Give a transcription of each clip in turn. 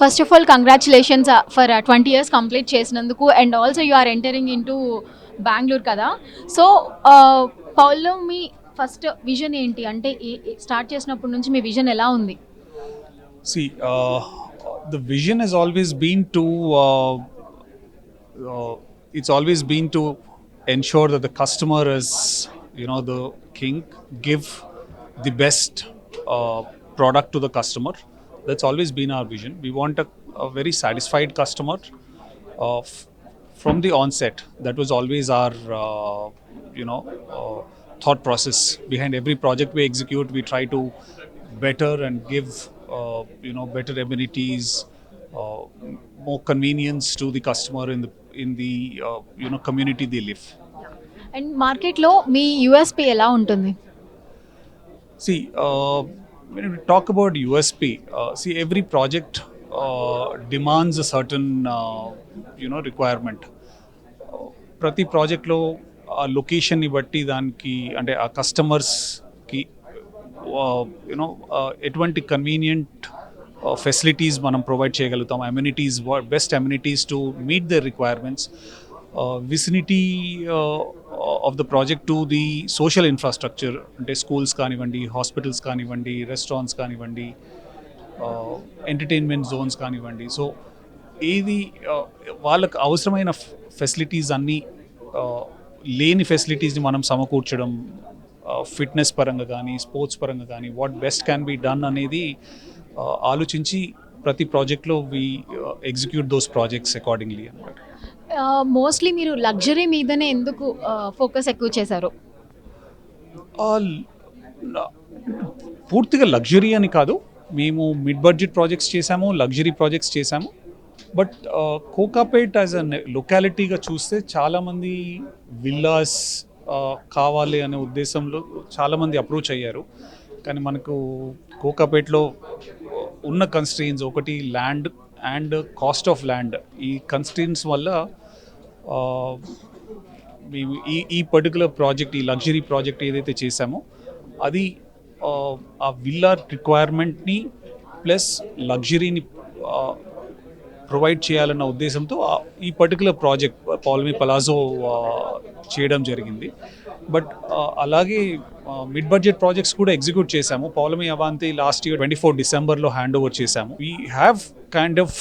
First of all congratulations for 20 years complete చేసినందుకు and also you are entering into Bengaluru కదా. So పౌల్లో మీ first vision ఏంటి, అంటే స్టార్ట్ చేసినప్పటి నుంచి మీ విజన్ ఎలా ఉంది? See, the vision has always been to it's always been to ensure that the customer is, the king. Give the best product to the customer. That's always been our vision. We want a very satisfied customer from the onset. That was always our thought process behind every project we execute. We try to better and give better amenities, uh, more convenience to the customer in the community they live. And మార్కెట్లో మీ USP ఎలా ఉంటుంది? See, when we talk about USP, see, every project demands a certain requirement. ప్రతి ప్రాజెక్ట్లో ఆ లొకేషన్ని బట్టి దానికి అంటే ఆ కస్టమర్స్కి ఎటువంటి కన్వీనియంట్ ఫెసిలిటీస్ మనం ప్రొవైడ్ చేయగలుగుతాం, amenities, best amenities to meet the requirements, vicinity of the project to the social infrastructure, అంటే స్కూల్స్ కానివ్వండి, హాస్పిటల్స్ కానివ్వండి, రెస్టారెంట్స్ కానివ్వండి, ఎంటర్టైన్మెంట్ జోన్స్ కానివ్వండి. సో ఏది వాళ్ళకు అవసరమైన ఫెసిలిటీస్ అన్నీ లేని ఫెసిలిటీస్ని మనం సమకూర్చడం, ఫిట్నెస్ పరంగా కానీ స్పోర్ట్స్ పరంగా కానీ what best can be done అనేది ఆలోచించి ప్రతి ప్రాజెక్ట్లో వి ఎగ్జిక్యూట్ దోస్ ప్రాజెక్ట్స్ అకార్డింగ్లీ అన్నమాట. మోస్ట్లీ మీరు లగ్జరీ మీదనే ఎందుకు ఫోకస్ ఎక్కువ చేశారు? పూర్తిగా లగ్జరీ అని కాదు, మేము మిడ్ బడ్జెట్ ప్రాజెక్ట్స్ చేశాము, లగ్జరీ ప్రాజెక్ట్స్ చేశాము. బట్ కోకాపేట్ యాజ్ అ లొకాలిటీగా చూస్తే చాలామంది విల్లాస్ కావాలి అనే ఉద్దేశంలో చాలామంది అప్రోచ్ అయ్యారు. కానీ మనకు కోకాపేట్లో ఉన్న కన్స్ట్రెయిన్స్ ఒకటి land and cost of land. ఈ కన్స్ట్రెయిన్స్ వల్ల మేము ఈ పర్టికులర్ ప్రాజెక్ట్, ఈ లగ్జరీ ప్రాజెక్ట్ ఏదైతే చేశామో అది ఆ విల్లా రిక్వైర్మెంట్ని ప్లస్ లగ్జరీని ప్రొవైడ్ చేయాలన్న ఉద్దేశంతో ఈ పర్టికులర్ ప్రాజెక్ట్ పౌలమి పలాజో చేయడం జరిగింది. బట్ అలాగే మిడ్ బడ్జెట్ ప్రాజెక్ట్స్ కూడా ఎగ్జిక్యూట్ చేశాము. పౌలమి అవాంతి లాస్ట్ ఇయర్ 24 డిసెంబర్లో హ్యాండ్ ఓవర్ చేశాము. We have kind of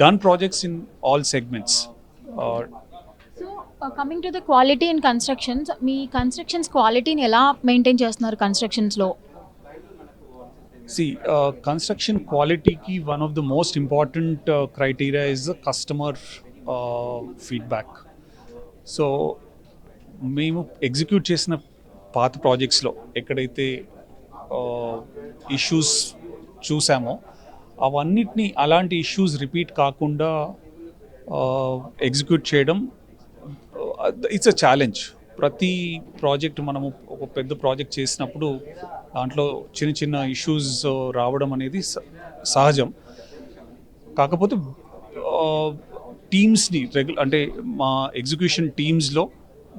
done projects in all segments. Coming to the quality in constructions, me constructions క్వాలిటీని ఎలా మెయింటైన్ చేస్తున్నారు కన్స్ట్రక్షన్స్లో? See, construction quality ki one of the most important criteria is the customer feedback. So, మేము execute చేసిన పాత ప్రాజెక్ట్స్లో ఎక్కడైతే issues చూసామో అవన్నిటినీ అలాంటి issues repeat కాకుండా execute చేయడం ఇట్స్ అ ఛాలెంజ్. ప్రతి ప్రాజెక్ట్ మనము ఒక పెద్ద ప్రాజెక్ట్ చేసినప్పుడు దాంట్లో చిన్న చిన్న ఇష్యూస్ రావడం అనేది సహజం. కాకపోతే టీమ్స్ని అంటే మా ఎగ్జిక్యూషన్ టీమ్స్లో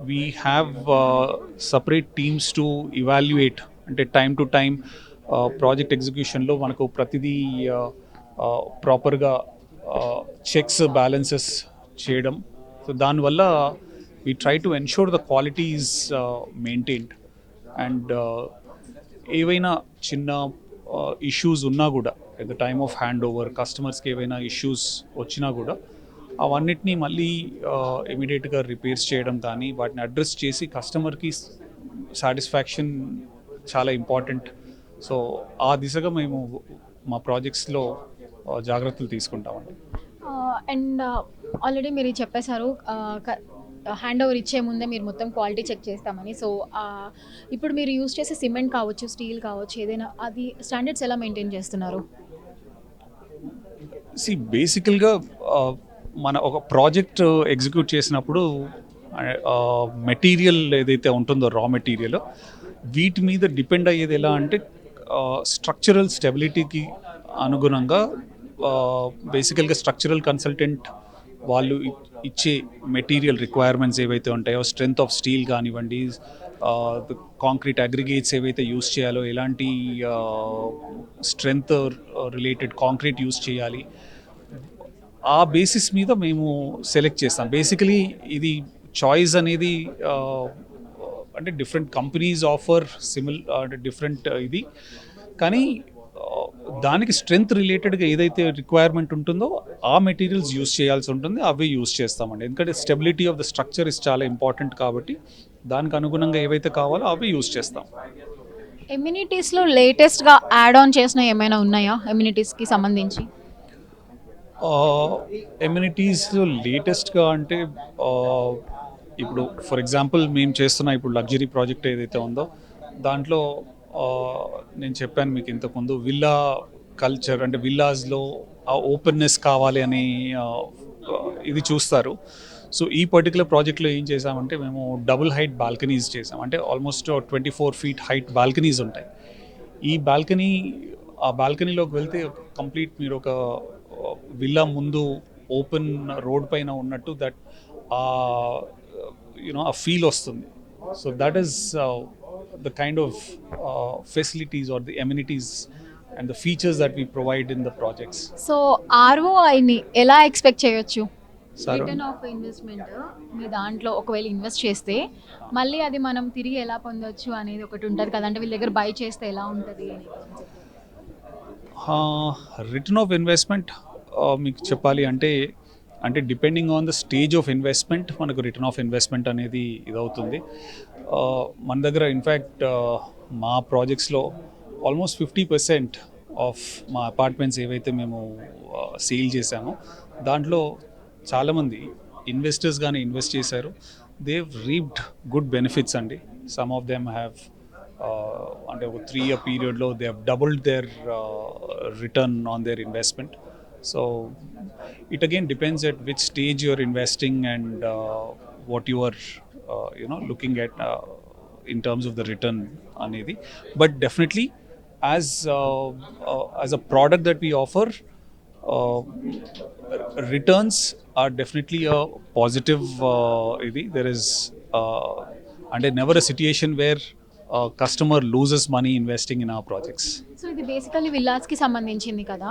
we have separate teams to evaluate, అంటే టైం టు టైం ప్రాజెక్ట్ ఎగ్జిక్యూషన్లో మనకు ప్రతిదీ ప్రాపర్గా చెక్స్ బ్యాలెన్సెస్ చేయడం. సో దానివల్ల we try to ensure the quality is maintained, and ఏవైనా చిన్న ఇష్యూస్ ఉన్నా కూడా at the time of hand over కస్టమర్స్కి ఏవైనా ఇష్యూస్ వచ్చినా కూడా అవన్నిటినీ మళ్ళీ ఇమీడియట్గా రిపేర్స్ చేయడం కానీ వాటిని అడ్రస్ చేసి కస్టమర్కి సాటిస్ఫాక్షన్ చాలా ఇంపార్టెంట్. సో ఆ దిశగా మేము మా ప్రాజెక్ట్స్లో జాగ్రత్తలు తీసుకుంటామండి. అండ్ ఆల్రెడీ మీరు చెప్పేశారు హ్యాండ్ ఓవర్ ఇచ్చే ముందే మీరు మొత్తం క్వాలిటీ చెక్ చేస్తామని. సో ఇప్పుడు మీరు యూజ్ చేసే సిమెంట్ కావచ్చు, స్టీల్ కావచ్చు, ఏదైనా అది స్టాండర్డ్స్ ఎలా మెయింటైన్ చేస్తున్నారు? బేసికల్గా మన ఒక ప్రాజెక్ట్ ఎగ్జిక్యూట్ చేసినప్పుడు మెటీరియల్ ఏదైతే ఉంటుందో రా మెటీరియల్ వీటి మీద డిపెండ్ అయ్యేది ఎలా అంటే స్ట్రక్చరల్ స్టెబిలిటీకి అనుగుణంగా బేసికల్గా స్ట్రక్చరల్ కన్సల్టెంట్ వాళ్ళు ఇచ్చే మెటీరియల్ రిక్వైర్మెంట్స్ ఏవైతే ఉంటాయో, స్ట్రెంగ్త్ ఆఫ్ స్టీల్ కానివ్వండి, కాంక్రీట్ అగ్రిగేట్స్ ఏవైతే యూస్ చేయాలో, ఎలాంటి స్ట్రెంగ్త్ రిలేటెడ్ కాంక్రీట్ యూస్ చేయాలి, ఆ బేసిస్ మీద మేము సెలెక్ట్ చేస్తాం. బేసికలీ ఇది చాయిస్ అనేది అంటే డిఫరెంట్ కంపెనీస్ ఆఫర్ అంటే డిఫరెంట్ ఇది, కానీ దానికి స్ట్రెంగ్త్ రిలేటెడ్గా ఏదైతే రిక్వైర్మెంట్ ఉంటుందో ఆ మెటీరియల్స్ యూస్ చేయాల్సి ఉంటుంది, అవే యూస్ చేస్తామండి. ఎందుకంటే stability of the structure is చాలా ఇంపార్టెంట్ కాబట్టి దానికి అనుగుణంగా ఏవైతే కావాలో అవే యూస్ చేస్తాం. ఎమ్యూనిటీస్లో లేటెస్ట్గా యాడ్ ఆన్ చేసిన ఏమైనా ఉన్నాయా ఎమ్యూనిటీస్కి సంబంధించి? ఎమ్యూనిటీస్లో లేటెస్ట్గా అంటే ఇప్పుడు ఫర్ ఎగ్జాంపుల్ మేము చేస్తున్న ఇప్పుడు లగ్జరీ ప్రాజెక్ట్ ఏదైతే ఉందో దాంట్లో నేను చెప్పాను మీకు ఇంతకుముందు, విల్లా కల్చర్ అంటే విల్లాస్లో ఆ ఓపెన్నెస్ కావాలి అని ఇది చూస్తారు. సో ఈ పర్టికులర్ ప్రాజెక్ట్లో ఏం చేసామంటే మేము డబుల్ హైట్ బాల్కనీస్ చేసాం. అంటే ఆల్మోస్ట్ 24 feet హైట్ బాల్కనీస్ ఉంటాయి. ఈ ఆ బాల్కనీలోకి వెళ్తే కంప్లీట్ మీరు ఒక విల్లా ముందు ఓపెన్ రోడ్ పైన ఉన్నట్టు దట్ ఆ ఫీల్ వస్తుంది. So that is the kind of facilities or the amenities and the features that we provide in the projects. So ఆర్ఓఐని ఎలా ఎక్స్పెక్ట్ చేయొచ్చు? Sir, రిటర్న్ ఆఫ్ ఇన్వెస్ట్మెంట్ మీ దాంట్లో ఒకవేళ ఇన్వెస్ట్ చేస్తే మళ్ళీ అది మనం తిరిగి ఎలా పొందొచ్చు అనేది ఒకటి ఉంటుంది కదా, అంటే వీళ్ళ దగ్గర బై చేస్తే ఎలా ఉంటుంది అని. రిటర్న్ ఆఫ్ ఇన్వెస్ట్మెంట్ మీకు చెప్పాలి అంటే depending on the stage of investment మనకు రిటర్న్ ఆఫ్ ఇన్వెస్ట్మెంట్ అనేది ఇదవుతుంది. మన దగ్గర ఇన్ఫ్యాక్ట్ మా ప్రాజెక్ట్స్లో ఆల్మోస్ట్ 50% ఆఫ్ మా అపార్ట్మెంట్స్ ఏవైతే మేము సేల్ చేశామో దాంట్లో చాలామంది ఇన్వెస్టర్స్ కానీ ఇన్వెస్ట్ చేశారు. దేవ్ రీప్డ్ గుడ్ బెనిఫిట్స్ అండి. సమ్ ఆఫ్ దెమ్ హ్యావ్ అంటే ఒక 3-year పీరియడ్లో they have doubled their return on their investment. So it again depends at which stage you are investing and what you are looking at in terms of the return anedi. But definitely as a product that we offer, returns are definitely a positive there is and never a situation where customer loses money investing in our projects. So ఇది basically విల్లాస్కి సంబంధించింది కదా,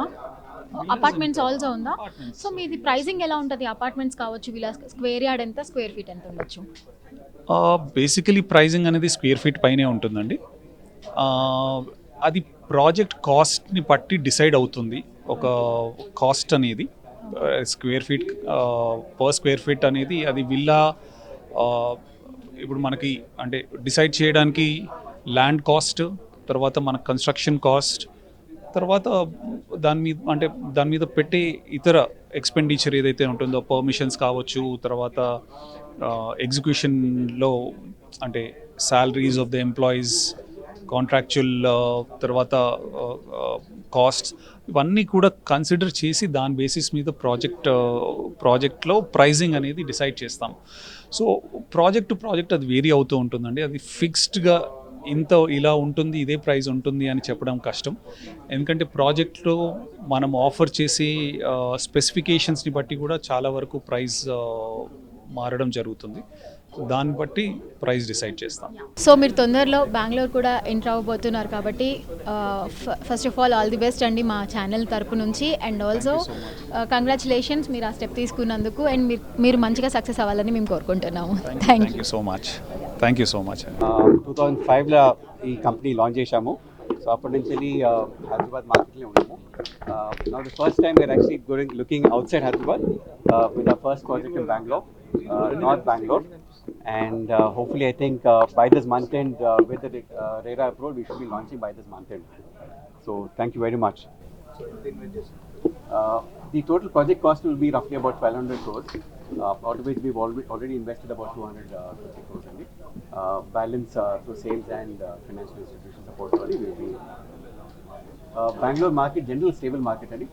apartments also ఉందా? So మీది pricing ఎలా ఉంటుంది? Apartments కావచ్చు, Vilas square yard ఎంత, square feet ఎంత ఉండొచ్చు? బేసికలీ ప్రైజింగ్ అనేది స్క్వేర్ ఫీట్ పైనే ఉంటుందండి. అది ప్రాజెక్ట్ కాస్ట్ని బట్టి డిసైడ్ అవుతుంది. ఒక కాస్ట్ అనేది square feet per square feet అనేది అది విల్లా ఇప్పుడు మనకి అంటే డిసైడ్ చేయడానికి ల్యాండ్ కాస్ట్, తర్వాత మన కన్స్ట్రక్షన్ కాస్ట్, తర్వాత దాని మీద పెట్టే ఇతర ఎక్స్పెండిచర్ ఏదైతే ఉంటుందో పర్మిషన్స్ కావచ్చు, తర్వాత ఎగ్జిక్యూషన్లో అంటే salaries of the employees, contractual, తర్వాత కాస్ట్స్, ఇవన్నీ కూడా కన్సిడర్ చేసి దాని బేసిస్ మీద ప్రాజెక్ట్లో ప్రైజింగ్ అనేది డిసైడ్ చేస్తాం. సో ప్రాజెక్ట్ టు ప్రాజెక్ట్ అది వేరీ అవుతూ ఉంటుందండి. అది ఫిక్స్డ్గా ఇలా ఉంటుంది, ఇదే ప్రైస్ ఉంటుంది అని చెప్పడం కష్టం. ఎందుకంటే ప్రాజెక్ట్లో మనం ఆఫర్ చేసే స్పెసిఫికేషన్స్ని బట్టి కూడా చాలా వరకు ప్రైస్ మారడం జరుగుతుంది. దాన్ని బట్టి ప్రైస్ డిసైడ్ చేస్తాం. సో మీరు తొందరలో బెంగళూరు కూడా ఎంటర్ అవ్వబోతున్నారు కాబట్టి first of all the best అండి మా ఛానల్ తరపు నుంచి. అండ్ ఆల్సో కంగ్రాచులేషన్స్ మీరు ఆ స్టెప్ తీసుకున్నందుకు, అండ్ మీరు మంచిగా సక్సెస్ అవ్వాలని మేము కోరుకుంటున్నాము. Thank you so much. Thank you so much. 2005లో ఈ కంపెనీ లాంచ్ చేశాము. సో అప్పటి నుంచి వెళ్ళి హైదరాబాద్ మార్కెట్లో ఉన్నాము. Now the first time we're actually looking outside Hyderabad with our first project in Bengaluru, north Bengaluru. And hopefully I think by this month end with the RERA approval we should be launching by this month end. So thank you very much. The total project cost will be roughly about 1,200 crores, out of which we've already invested about 250 crores only. Balance through sales and financial institution support only will be. Bangalore market, general stable market only,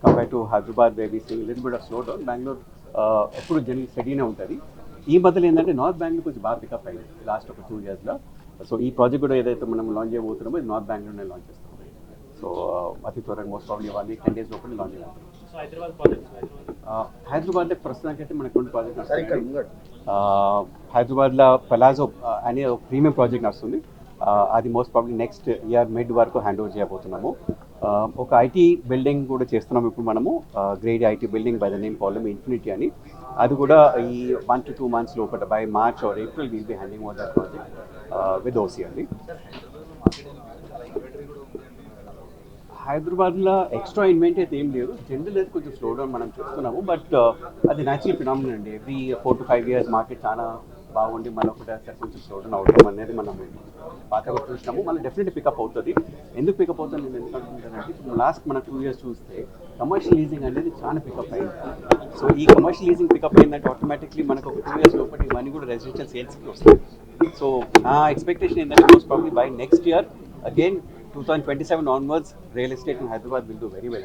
compared to Hyderabad where we see a little bit of slowdown. Bangalore ఎప్పుడు general స్టడీనే ఉంటుంది. ఈ మధ్యలో ఏంటంటే north Bengaluru కొంచెం బాగా pickup అయింది last ఒక 2 yearsలో. So ఈ ప్రాజెక్ట్ కూడా ఏదైతే మనం లాంచ్ చేయబోతున్నామో ఇది నార్త్ బెంగళూరునే లాంచ్ చేస్తాం. సో అతి త్వరగా మోస్ట్ ప్రాబ్లీ 1 వీక్ 10 days లోపల లాంచ్ చేయాలి. సో హైదరాబాద్ ప్రాజెక్ట్స్ హైదరాబాద్లో ప్రస్తుతానికి అయితే మనకు 2 ప్రాజెక్ట్ హైదరాబాద్లో పలాజో అనే ప్రీమియం ప్రాజెక్ట్ నడుస్తుంది. అది most probably next year mid వరకు హ్యాండ్ ఓవర్ చేయబోతున్నాము. ఒక ఐటీ బిల్డింగ్ కూడా చేస్తున్నాము ఇప్పుడు మనము, grade IT building by the name called infinity అని. అది కూడా ఈ 1 to 2 months లోపల by March are April will be handing over that project with OC అండి. హైదరాబాద్లో ఎక్స్ట్రా ఇన్వెంట్ అయితే ఏం లేదు, జనరల్ అయితే కొంచెం స్లో డౌన్ మనం చూస్తున్నాము. బట్ అది న్యాచురల్ ఫినామినల్ అండి. ఎవ్రీ 4 to 5 years మార్కెట్ చాలా బాగుండి మనం ఒకటేసారి కొంచెం స్లో డౌన్ అవుతాం అనేది మనం పాతగా చూసినాము. మళ్ళీ డెఫినెట్లీ పికప్ అవుతుంది. ఎందుకు పికప్ అవుతుంది నేను ఎందుకు అనుకుంటానంటే, ఇప్పుడు లాస్ట్ మన 2 years చూస్తే కమర్షియల్ లీజింగ్ అనేది చాలా పికప్ అయింది. సో ఈ కమర్షియల్ లీజింగ్ పికప్ అయిందంటే ఆటోమేటిక్లీ మనకు ఒక 2 years లోపల ఇవన్నీ కూడా రెసిడెన్షియల్ సేల్స్కి వస్తాయి. సో నా ఎక్స్పెక్టేషన్ ఏంటంటే most probably by next year again 2027 onwards, real estate in Hyderabad will do very well.